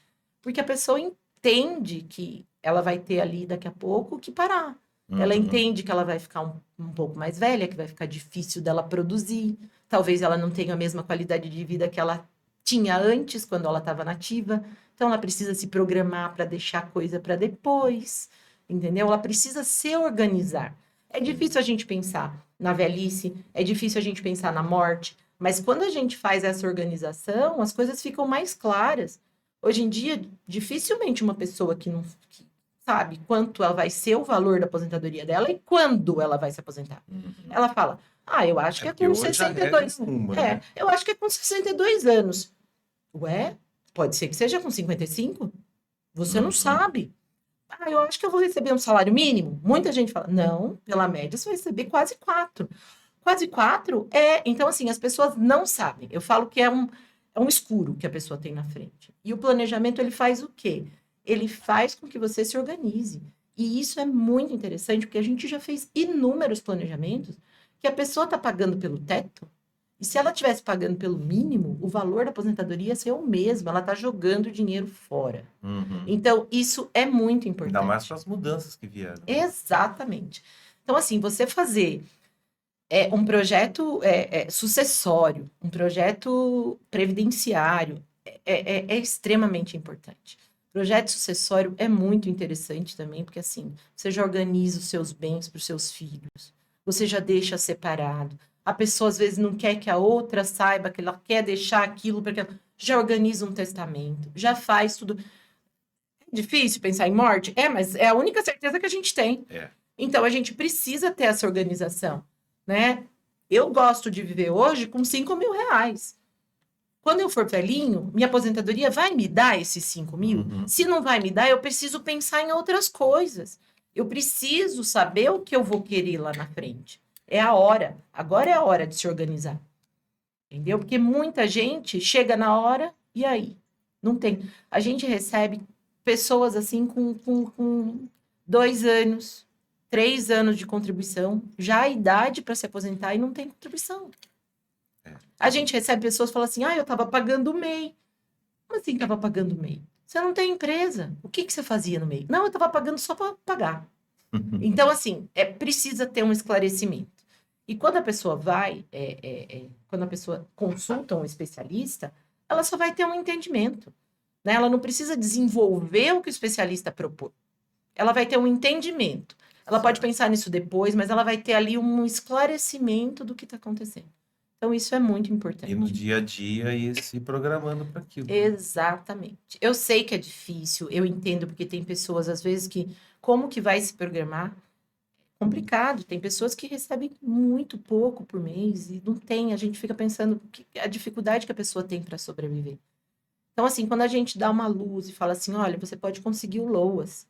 Porque a pessoa entende que ela vai ter ali daqui a pouco que parar. Ela Uhum. entende que ela vai ficar um pouco mais velha, que vai ficar difícil dela produzir. Talvez ela não tenha a mesma qualidade de vida que ela tinha antes, quando ela estava nativa. Então ela precisa se programar para deixar coisa para depois, entendeu? Ela precisa se organizar. É Sim. difícil a gente pensar na velhice, é difícil a gente pensar na morte, mas quando a gente faz essa organização, as coisas ficam mais claras. Hoje em dia, dificilmente uma pessoa que sabe quanto ela vai ser o valor da aposentadoria dela e quando ela vai se aposentar. Uhum. Ela fala: "Ah, eu acho que é Porque com hoje a regra é 62". uma, né? Eu acho que é com 62 anos. Ué, pode ser que seja com 55? Você não Uhum. sabe. Ah, eu acho que eu vou receber um salário mínimo. Muita gente fala, não, pela média você vai receber quase 4. Quase 4 é. Então, assim, as pessoas não sabem. Eu falo que é um escuro que a pessoa tem na frente. E o planejamento, ele faz o quê? Ele faz com que você se organize. E isso é muito interessante, porque a gente já fez inúmeros planejamentos que a pessoa está pagando pelo teto E se ela estivesse pagando pelo mínimo, o valor da aposentadoria ia ser o mesmo. Ela está jogando dinheiro fora. Uhum. Então, isso é muito Ainda mais importante. com as mudanças que vieram. Exatamente. Então, assim, você fazer um projeto sucessório, um projeto previdenciário, é extremamente importante. Projeto sucessório é muito interessante também, porque assim, você já organiza os seus bens para os seus filhos, você já deixa separado. A pessoa às vezes não quer que a outra saiba que ela quer deixar aquilo, porque já organiza um testamento, já faz tudo. É difícil pensar em morte? É, mas é a única certeza que a gente tem. É. Então a gente precisa ter essa organização, né? Eu gosto de viver hoje com 5 mil reais. Quando eu for velhinho, minha aposentadoria vai me dar esses 5 mil? Uhum. Se não vai me dar, eu preciso pensar em outras coisas. Eu preciso saber o que eu vou querer lá na frente. É a hora. Agora é a hora de se organizar. Entendeu? Porque muita gente chega na hora e aí? Não tem. A gente recebe pessoas assim com 2 anos, 3 anos de contribuição, já a idade para se aposentar e não tem contribuição. É. A gente recebe pessoas que falam assim: eu estava pagando o MEI. Como assim estava pagando o MEI? Você não tem empresa. O que você fazia no MEI? Não, eu estava pagando só para pagar. Então, assim, precisa ter um esclarecimento. E quando a pessoa quando a pessoa consulta um especialista, ela só vai ter um entendimento, né? Ela não precisa desenvolver o que o especialista propõe. Ela vai ter um entendimento. Ela pode pensar nisso depois, mas ela vai ter ali um esclarecimento do que está acontecendo. Então, isso é muito importante. E no dia a dia ir se programando para aquilo. Exatamente. Eu sei que é difícil, eu entendo, porque tem pessoas, às vezes, que como que vai se programar? Complicado. Tem pessoas que recebem muito pouco por mês e não tem. A gente fica pensando a dificuldade que a pessoa tem para sobreviver. Então, assim, quando a gente dá uma luz e fala assim, olha, você pode conseguir o LOAS,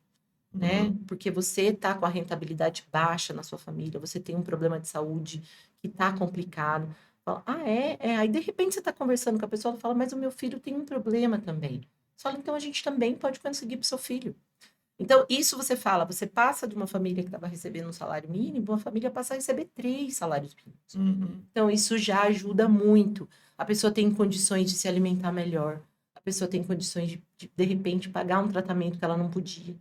né? Porque você está com a rentabilidade baixa na sua família, você tem um problema de saúde que está complicado. Fala, Aí, de repente, você está conversando com a pessoa, ela fala, mas o meu filho tem um problema também. Você fala, então a gente também pode conseguir para o seu filho. Então, isso você fala, você passa de uma família que estava recebendo um salário mínimo, uma família passa a receber 3 salários mínimos. Então, isso já ajuda muito. A pessoa tem condições de se alimentar melhor. A pessoa tem condições de repente, pagar um tratamento que ela não podia.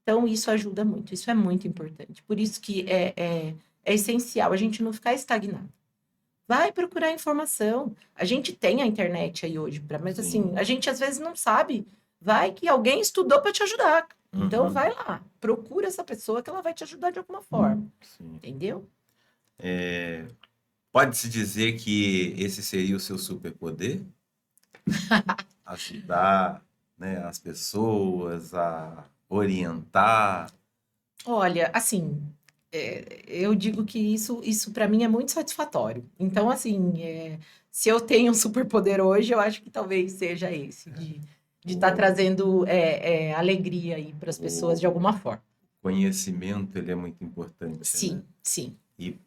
Então, isso ajuda muito. Isso é muito importante. Por isso que é essencial a gente não ficar estagnado. Vai procurar informação. A gente tem a internet aí hoje, mas assim, a gente às vezes não sabe. Vai que alguém estudou para te ajudar. Então, vai lá, procura essa pessoa que ela vai te ajudar de alguma forma. Sim. Entendeu? Pode-se dizer que esse seria o seu superpoder? Ajudar, né, as pessoas a orientar. Olha, assim, eu digo que isso para mim é muito satisfatório. Então, assim, se eu tenho um superpoder hoje, eu acho que talvez seja esse, de estar trazendo alegria aí para as pessoas de alguma forma. Conhecimento, ele é muito importante, Sim, né? sim, E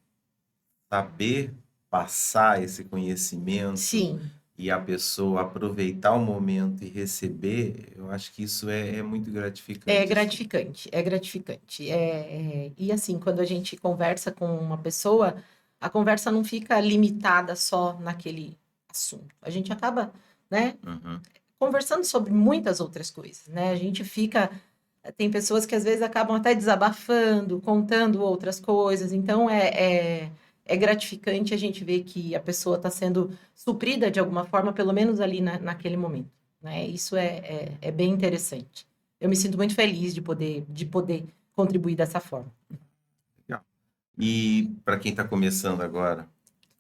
saber passar esse conhecimento sim. e a pessoa aproveitar o momento e receber, eu acho que isso é muito gratificante. É gratificante, é gratificante. E assim, quando a gente conversa com uma pessoa, a conversa não fica limitada só naquele assunto. A gente acaba, né, conversando sobre muitas outras coisas, né? A gente fica. Tem pessoas que às vezes acabam até desabafando, contando outras coisas. Então é gratificante a gente ver que a pessoa está sendo suprida de alguma forma, pelo menos ali naquele momento, né? Isso é bem interessante. Eu me sinto muito feliz de poder contribuir dessa forma. Legal. E para quem está começando agora,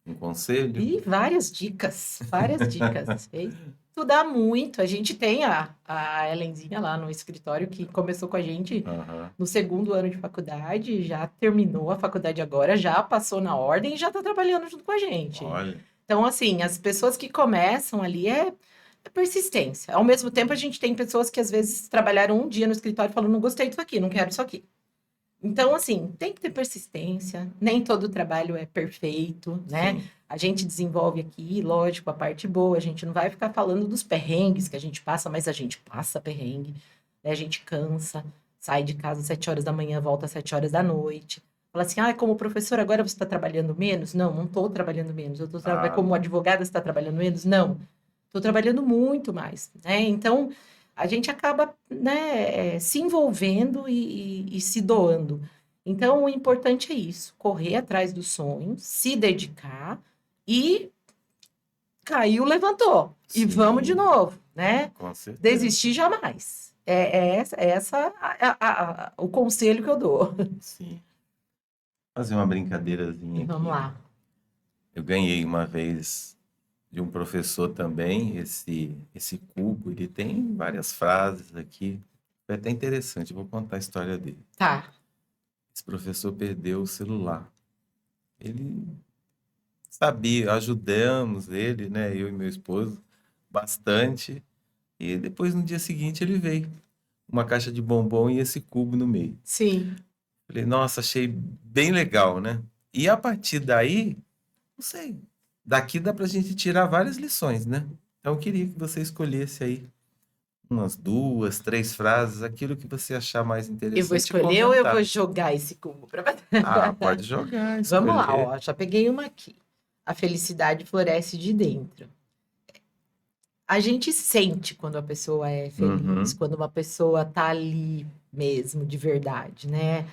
um conselho? E várias dicas, várias dicas. Estudar muito. A gente tem a Helenzinha lá no escritório que começou com a gente no 2º ano de faculdade, já terminou a faculdade agora, já passou na ordem e já está trabalhando junto com a gente. Olha, Então, assim, as pessoas que começam ali é persistência. Ao mesmo tempo, a gente tem pessoas que às vezes trabalharam um dia no escritório e falam, não gostei disso aqui, não quero isso aqui. Então, assim, tem que ter persistência, nem todo trabalho é perfeito, né? sim. A gente desenvolve aqui, lógico, a parte boa, a gente não vai ficar falando dos perrengues que a gente passa, mas a gente passa perrengue, né? A gente cansa, sai de casa às 7 horas da manhã, volta às 7 horas da noite. Fala assim, ah, como professor agora você está trabalhando menos? Não, não estou trabalhando menos. Eu estou trabalhando Ah, como advogada, você está trabalhando menos? Não, estou trabalhando muito mais, né? Então, a gente acaba, né, se envolvendo e se doando. Então, o importante é isso, correr atrás do sonho, se dedicar e caiu, levantou. E vamos de sim, novo, né? com certeza. Desistir jamais. É essa o conselho que eu dou. Sim. Fazer uma brincadeirazinha Vamos aqui. lá. Eu ganhei uma vez de um professor também, esse cubo, ele tem várias frases aqui. Foi até interessante, eu vou contar a história dele. Tá. Esse professor perdeu o celular. Ele sabia, ajudamos ele, né, eu e meu esposo, bastante. E depois, no dia seguinte, ele veio. Uma caixa de bombom e esse cubo no meio. Sim. Falei, nossa, achei bem legal, né? E a partir daí, não sei, daqui dá pra gente tirar várias lições, né? Então, eu queria que você escolhesse aí umas duas, três frases, aquilo que você achar mais Eu vou interessante e escolher ou eu vou comentar. jogar esse cubo para Ah, pode jogar, Vamos lá, escolher. ó. Já peguei uma aqui. A felicidade floresce de dentro. A gente sente quando a pessoa é feliz, Uhum, quando uma pessoa tá ali mesmo, de verdade, né?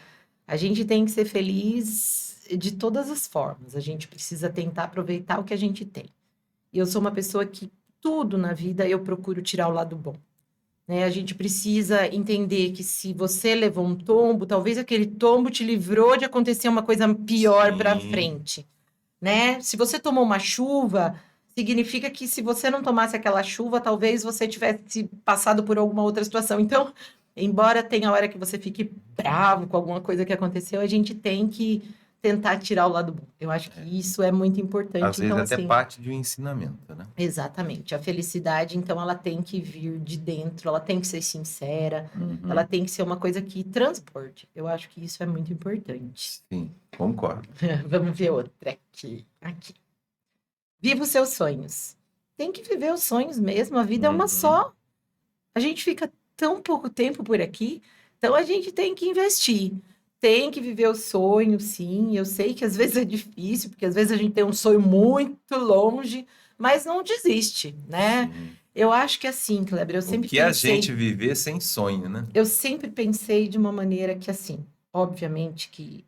A gente tem que ser feliz de todas as formas. A gente precisa tentar aproveitar o que a gente tem. E eu sou uma pessoa que tudo na vida eu procuro tirar o lado bom, né? A gente precisa entender que se você levou um tombo, talvez aquele tombo te livrou de acontecer uma coisa pior para sim, frente, né? Se você tomou uma chuva, significa que se você não tomasse aquela chuva, talvez você tivesse passado por alguma outra situação. Então, embora tenha hora que você fique bravo com alguma coisa que aconteceu, a gente tem que tentar tirar o lado bom. Eu acho que isso é muito às importante. vezes Então, até assim, parte de um ensinamento, né? exatamente. A felicidade, então, ela tem que vir de dentro, ela tem que ser sincera, ela Uhum, tem que ser uma coisa que transporte. Eu acho que isso é muito importante. sim, concordo. Vamos ver outra aqui. Aqui. Viva os seus sonhos. Tem que viver os sonhos mesmo, a vida é uma Uhum, só. A gente fica tão pouco tempo por aqui, então a gente tem que investir. Tem que viver o sonho, sim. Eu sei que às vezes é difícil, porque às vezes a gente tem um sonho muito longe, mas não desiste, né? sim. Eu acho que assim, Kleber, O que a gente pensei, viver sem sonho, né? eu sempre pensei de uma maneira que assim, obviamente que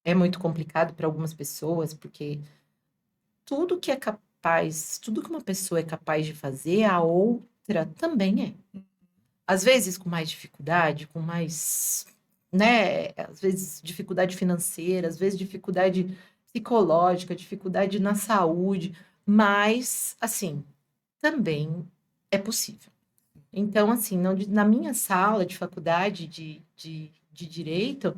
é muito complicado para algumas pessoas, porque tudo que é capaz, tudo que uma pessoa é capaz de fazer, a outra também é. Às vezes com mais dificuldade, com mais, né? Às vezes dificuldade financeira, às vezes dificuldade psicológica, dificuldade na saúde, mas, assim, também é possível. Então, assim, na minha sala de faculdade de direito,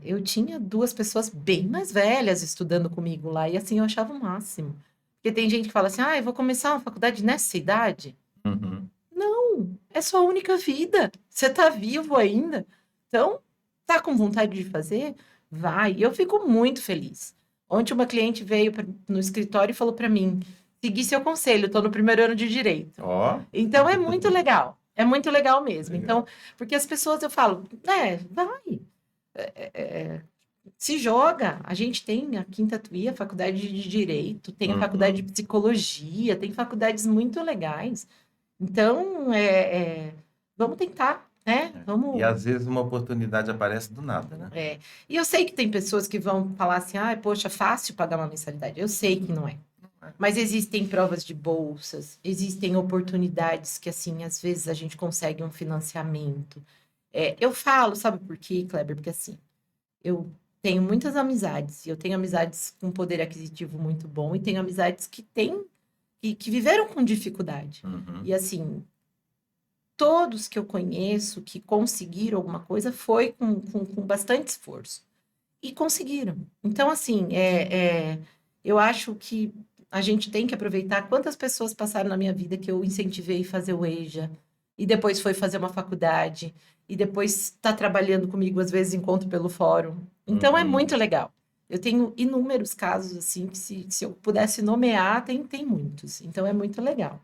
eu tinha duas pessoas bem mais velhas estudando comigo lá, e assim eu achava o máximo. Porque tem gente que fala assim, ah, eu vou começar uma faculdade nessa idade. Uhum. Não, é sua única vida. Você tá vivo ainda. Então, tá com vontade de fazer? Vai. E eu fico muito feliz. Ontem uma cliente veio no escritório e falou para mim: segui seu conselho, estou no primeiro ano de direito. Ó, Então é muito legal. É muito legal mesmo. Então, legal. porque as pessoas eu falo, vai. Se joga. A gente tem a Quinta Tuí, a faculdade de Direito, tem a faculdade Uhum. de Psicologia, tem faculdades muito legais. Então, vamos tentar, né? É. E Vamos. às vezes uma oportunidade aparece do nada, né? E eu sei que tem pessoas que vão falar assim, ah, poxa, fácil pagar uma mensalidade. Eu sei que não é. Mas existem provas de bolsas, existem oportunidades que, assim, às vezes a gente consegue um financiamento. Eu falo, sabe por quê, Kleber? Porque, assim, eu tenho muitas amizades, e eu tenho amizades com poder aquisitivo muito bom, e tenho amizades que viveram com dificuldade. Uhum. E, assim, todos que eu conheço que conseguiram alguma coisa foi com bastante esforço. E conseguiram. Então, assim, eu acho que a gente tem que aproveitar quantas pessoas passaram na minha vida que eu incentivei a fazer o EJA, e depois foi fazer uma faculdade, e depois está trabalhando comigo, às vezes encontro pelo fórum. Então, é Uhum. muito legal. Eu tenho inúmeros casos, assim, que se eu pudesse nomear, tem muitos. Então, é muito legal.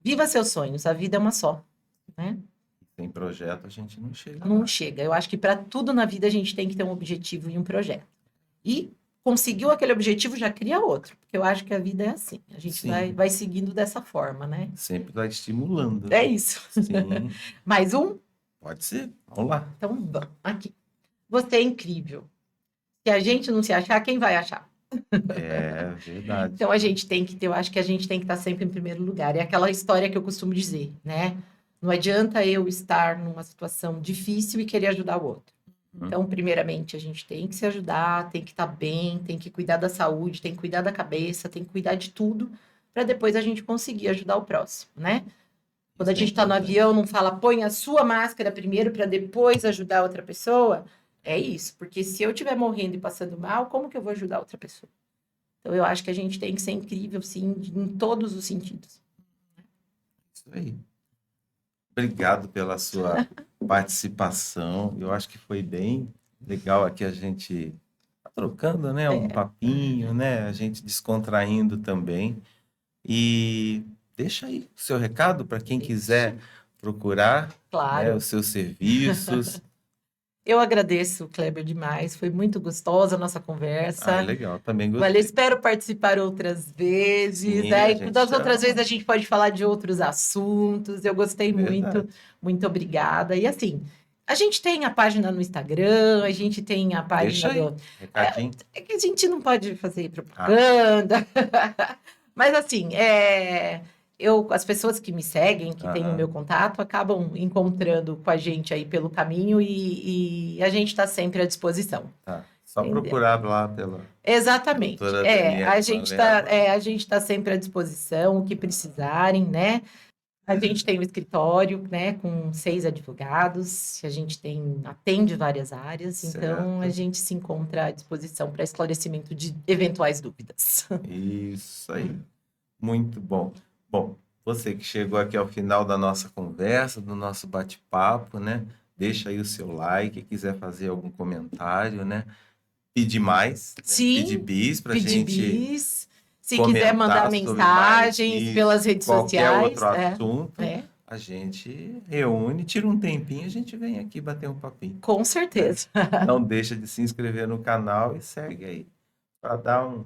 Viva seus sonhos, a vida é uma só, né? Sem projeto a gente não chega Não lá. chega. Eu acho que para tudo na vida a gente tem que ter um objetivo e um projeto. E conseguiu aquele objetivo, já cria outro. Porque eu acho que a vida é assim. A gente Sim, vai seguindo dessa forma, né? sempre vai estimulando, É né? isso. Sim, Mais um? pode ser. Vamos lá. Então, vamos. Aqui. Você é incrível. Se a gente não se achar, quem vai achar? É verdade. Então, a gente tem que ter, eu acho que a gente tem que estar sempre em primeiro lugar. É aquela história que eu costumo dizer, né? Não adianta eu estar numa situação difícil e querer ajudar o outro. Então, primeiramente, a gente tem que se ajudar, tem que estar bem, tem que cuidar da saúde, tem que cuidar da cabeça, tem que cuidar de tudo, para depois a gente conseguir ajudar o próximo, né? Quando a Isso é gente está no importante. avião, não fala, põe a sua máscara primeiro para depois ajudar outra pessoa. É isso, porque se eu estiver morrendo e passando mal, como que eu vou ajudar outra pessoa? Então, eu acho que a gente tem que ser incrível, sim, em todos os sentidos. Isso aí. Obrigado pela sua participação. Eu acho que foi bem legal aqui a gente tá trocando, né, um papinho, né, a gente descontraindo também. E deixa aí o seu recado para quem quiser procurar, né, Claro. os seus serviços. Eu agradeço, Kleber, demais. Foi muito gostosa a nossa conversa. Legal, também Olha, gostei. espero participar outras vezes. Sim, a Aí, gente das outras chama. vezes, a gente pode falar de outros assuntos. Eu gostei muito. Verdade. Muito obrigada. E assim, a gente tem a página no Instagram, a gente tem a página Deixa aí, do. recadinho. É que a gente não pode fazer Ah, propaganda. Mas assim, as pessoas que me seguem, que têm o meu contato, acabam encontrando com a gente aí pelo caminho e a gente está sempre à disposição. tá. Só Entendeu? procurar lá pela Exatamente. doutora Daniele Malerba. A gente tá sempre à disposição, o que precisarem, né? A gente tem um escritório, né, com 6 advogados, a gente atende várias áreas, então a Certo. gente se encontra à disposição para esclarecimento de eventuais dúvidas. Isso aí. Muito bom. Bom, você que chegou aqui ao final da nossa conversa, do nosso bate-papo, né? Deixa aí o seu like, quiser fazer algum comentário, né? Pedir mais, né? Pedir Sim, bis para a pedir gente bis. Se quiser mandar comentar sobre mais mensagens isso, pelas redes qualquer outro sociais, assunto, é, a gente reúne, tira um tempinho, a gente vem aqui bater um papinho. com certeza. Não deixa de se inscrever no canal e segue aí para dar um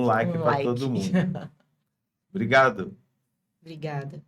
like Um para like. todo mundo. Obrigado. Obrigada.